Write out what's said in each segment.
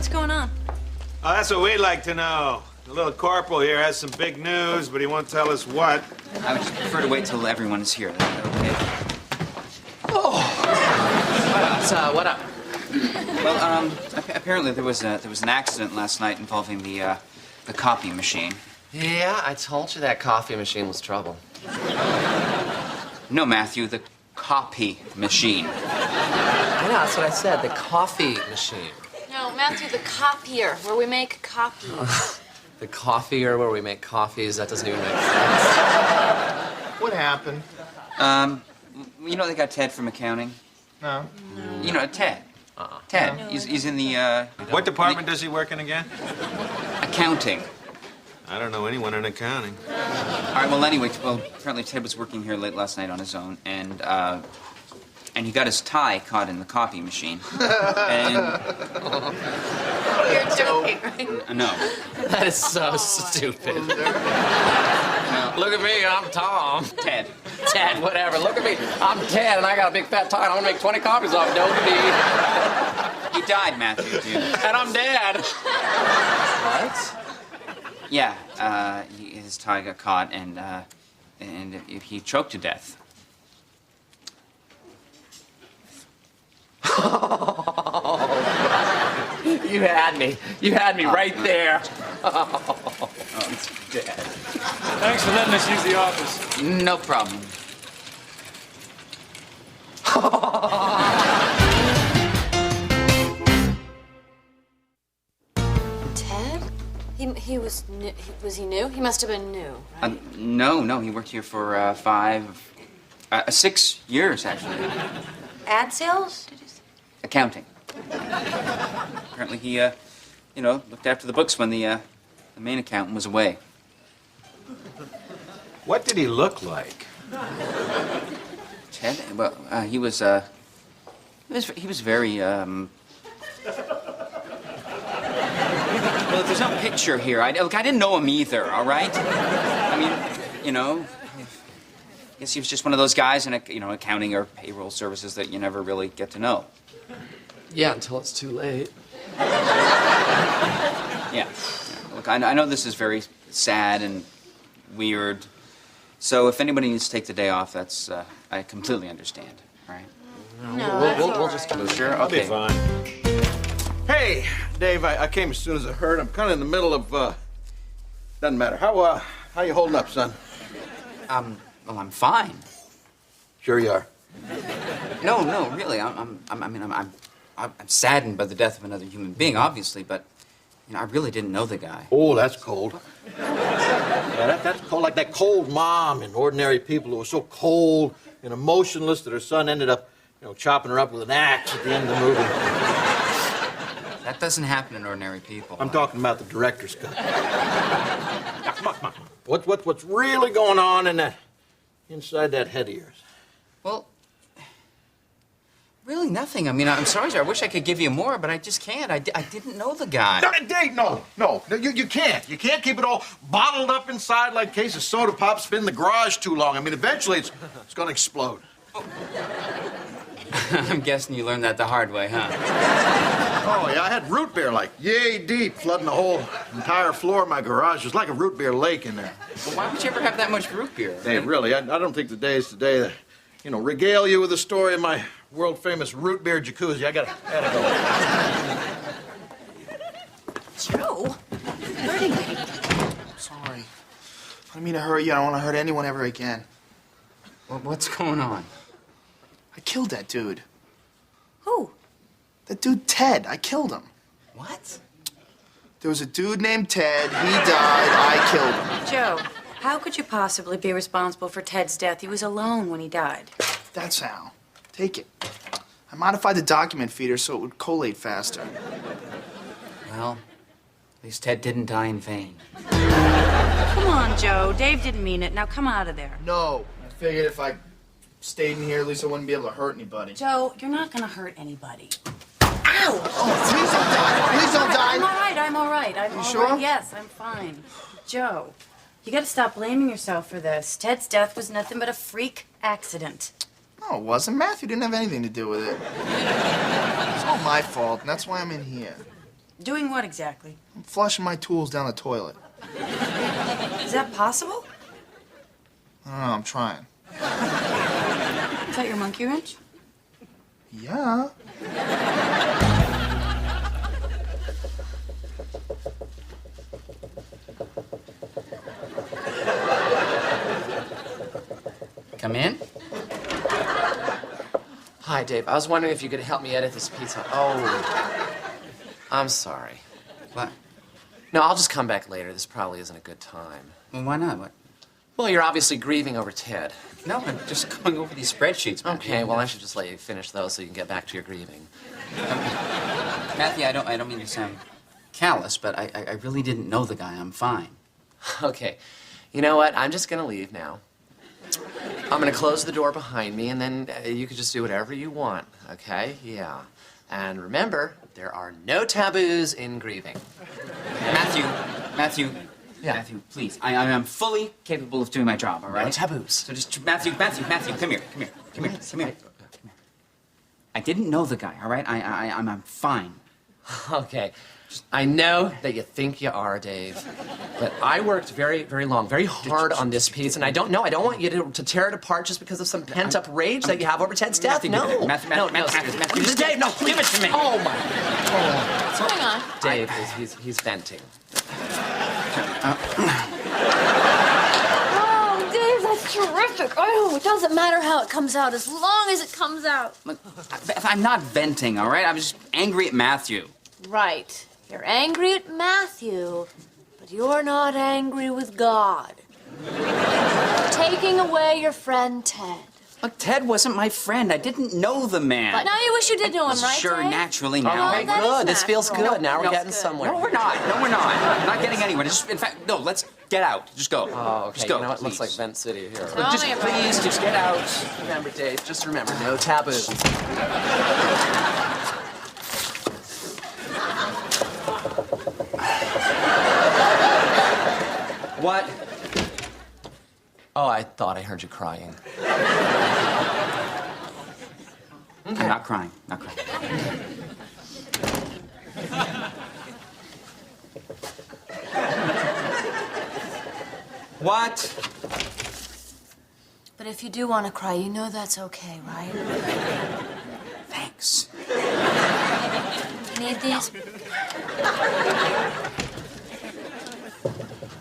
what's going on? Oh, that's what we'd like to know. The little corporal here has some big news, but he won't tell us what. I would just prefer to wait till everyone is here. Okay? What up? Well, apparently there was an accident last night involving the copy machine. Yeah, I told you that coffee machine was trouble. No, Matthew, the copy machine. I know, that's what I said, the coffee machine. No, Matthew, the copier, where we make copies. The coffeeer where we make coffees, that doesn't even make sense. What happened? You know they got Ted from accounting? No. You know, Ted. Ted. He's in the, What department does he work in again? accounting. I don't know anyone in accounting. All right, well, anyway, apparently Ted was working here late last night on his own, and he got his tie caught in the copy machine. And... You're joking, right? No. That is so stupid. Look at me, I'm Tom. Ted. Ted, whatever. Look at me, I'm Ted, and I got a big fat tie, and I'm gonna make 20 copies of it. Don't be. He died, Matthew, dude. And I'm dead. What? Yeah, his tie got caught, and he choked to death. You had me. You had me right there. Oh, it's dead. Thanks for letting us use the office. No problem. Ted? He was new. Was he new? He must have been new, right? No, he worked here for 6 years, actually. Ad sales? Did you say? Accounting. Apparently he, looked after the books when the main accountant was away. What did he look like? Ted? Well, he was very, Well, there's no picture here. Look, I didn't know him either, all right? I mean, I guess he was just one of those guys in, accounting or payroll services that you never really get to know. Yeah, until it's too late. Yeah. Look, I know this is very sad and weird. So if anybody needs to take the day off, that's, I completely understand, all right? No, We'll just Oh, sure? I'll be Okay. fine. Hey, Dave, I came as soon as I heard. I'm kind of in the middle of, doesn't matter. How you holding up, son? Well, I'm fine. Sure you are. No, really. I'm saddened by the death of another human being, obviously, but I really didn't know the guy. Oh, that's cold. Yeah, that's cold. Like that cold mom in Ordinary People who was so cold and emotionless that her son ended up, chopping her up with an axe at the end of the movie. That doesn't happen in Ordinary People. I'm talking about the director's cut. Now, come on. What's really going on inside that head of yours? Well, really nothing. I mean, I'm sorry, sir. I wish I could give you more, but I just can't. I didn't know the guy. No, Dave, no. You can't. You can't keep it all bottled up inside like a case of soda pop. It's been in the garage too long. I mean, eventually it's going to explode. I'm guessing you learned that the hard way, huh? Oh, yeah, I had root beer like yay deep, flooding the whole entire floor of my garage. There's like a root beer lake in there. Well, why would you ever have that much root beer? Hey, really, I don't think the day is today that, regale you with the story of my world-famous root beer jacuzzi. I gotta go. Joe? Hurting me. Sorry. I didn't mean to hurt you. I don't want to hurt anyone ever again. Well, what's going on? I killed that dude. Who? That dude, Ted. I killed him. What? There was a dude named Ted. He died. I killed him. Joe, how could you possibly be responsible for Ted's death? He was alone when he died. That's how. Take it. I modified the document feeder so it would collate faster. Well, at least Ted didn't die in vain. Come on, Joe. Dave didn't mean it. Now come out of there. No. I figured if I stayed in here, at least I wouldn't be able to hurt anybody. Joe, you're not gonna hurt anybody. Ow! Oh, please don't die. Please don't die. I'm all right. I'm all sure? right. Yes, I'm fine. Joe, you gotta stop blaming yourself for this. Ted's death was nothing but a freak accident. No, it wasn't. Matthew didn't have anything to do with it. It's all my fault, and that's why I'm in here. Doing what exactly? I'm flushing my tools down the toilet. Is that possible? I don't know, I'm trying. Is that your monkey wrench? Yeah. Come in. Hi, Dave. I was wondering if you could help me edit this pizza. Oh, I'm sorry. What? No, I'll just come back later. This probably isn't a good time. Well, why not? What? Well, you're obviously grieving over Ted. No, I'm just going over these spreadsheets, Matthew. Okay, well, I should just let you finish those so you can get back to your grieving. Matthew, I don't mean to sound callous, but I really didn't know the guy. I'm fine. Okay. You know what? I'm just gonna leave now. I'm gonna close the door behind me, and then you can just do whatever you want, okay? Yeah. And remember, there are no taboos in grieving. Matthew, Yeah. Matthew, please. I am fully capable of doing my job, all right? No taboos. So just, Matthew, come here. I didn't know the guy, all right? I'm fine. Okay. I know that you think you are, Dave, but I worked very, very long, very hard on this piece, and I don't want you to tear it apart just because of some pent-up rage that you have over Ted's death. Matthew, No. Matthew, Please, Dave, no, please. Give it to me. Oh, my. What's going on? Dave, he's venting. Oh, Dave, that's terrific. Oh, it doesn't matter how it comes out as long as it comes out. Look, I'm not venting, all right? I'm just angry at Matthew. Right. You're angry at Matthew, but you're not angry with God. Taking away your friend Ted. Look, Ted wasn't my friend. I didn't know the man. But now you wish you did know him, right, Sure, Dave? naturally All now. right, that is good. This feels natural. good. Now we're No, getting good. somewhere. No, we're not. We're not getting anywhere. Just, in fact, no, let's get out. Just go. Oh, okay. Just go, You know, it looks like please. Vent City here. Oh, Just yeah, please, just get out. Remember, Dave, just remember, no taboos. What? Oh, I thought I heard you crying. I'm not crying. Not crying. What? But if you do want to cry, you know that's okay, right? Thanks. Need these?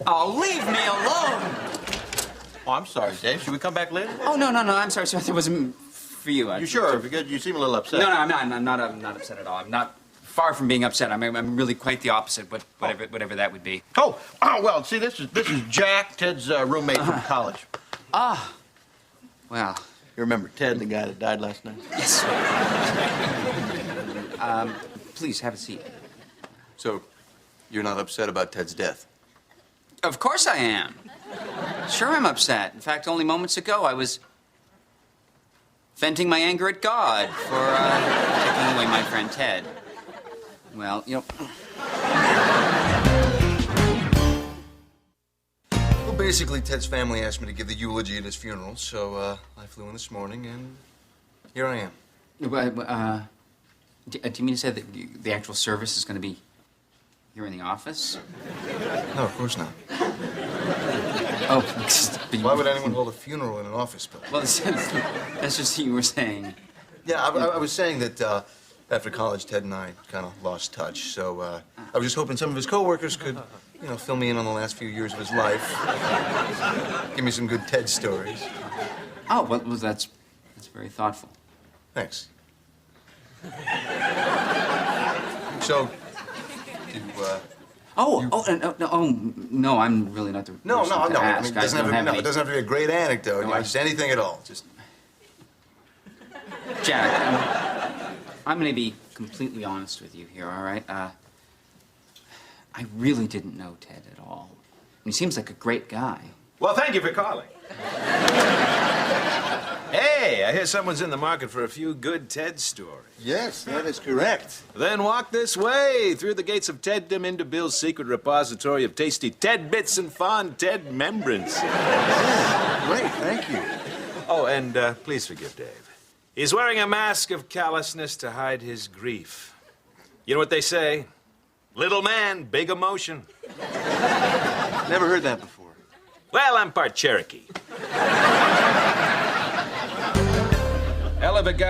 Oh, leave me alone. Oh, I'm sorry, Dave. Should we come back later? Oh, no. I'm sorry. That wasn't for you. You sure? Because you seem a little upset. No, I'm not. I'm not upset at all. I'm not far from being upset. I'm really quite the opposite. Whatever that would be. Oh, well, see, this is Jack, Ted's roommate from college. Well, You remember Ted, the guy that died last night? yes. Please have a seat. So, you're not upset about Ted's death? Of course I am. Sure, I'm upset. In fact, only moments ago I was venting my anger at God for taking away my friend Ted. Well, you know. Well, basically, Ted's family asked me to give the eulogy at his funeral, so I flew in this morning, and here I am. Do you mean to say that the actual service is going to be here in the office? No, of course not. Oh, but Why would anyone hold a funeral in an office building? Well, that's just what you were saying. Yeah, I was saying that after college, Ted and I kind of lost touch, so I was just hoping some of his coworkers could, fill me in on the last few years of his life. Give me some good Ted stories. Oh, well, that's very thoughtful. Thanks. So, no, I'm really not the no, person no, to no. I ask. mean, it I doesn't don't have to, any- it doesn't have to be a great anecdote. No, Just anything at all. Just Jack, I'm going to be completely honest with you here, all right? I really didn't know Ted at all. He seems like a great guy. Well, thank you for calling. Hey, I hear someone's in the market for a few good Ted stories. yes, that is correct. Then walk this way, through the gates of Teddom into Bill's secret repository of tasty Ted bits and fond Ted remembrance. Great, thank you. Oh, and please forgive Dave. He's wearing a mask of callousness to hide his grief. You know what they say? Little man, big emotion. Never heard that before. Well, I'm part Cherokee. Hell of a guy.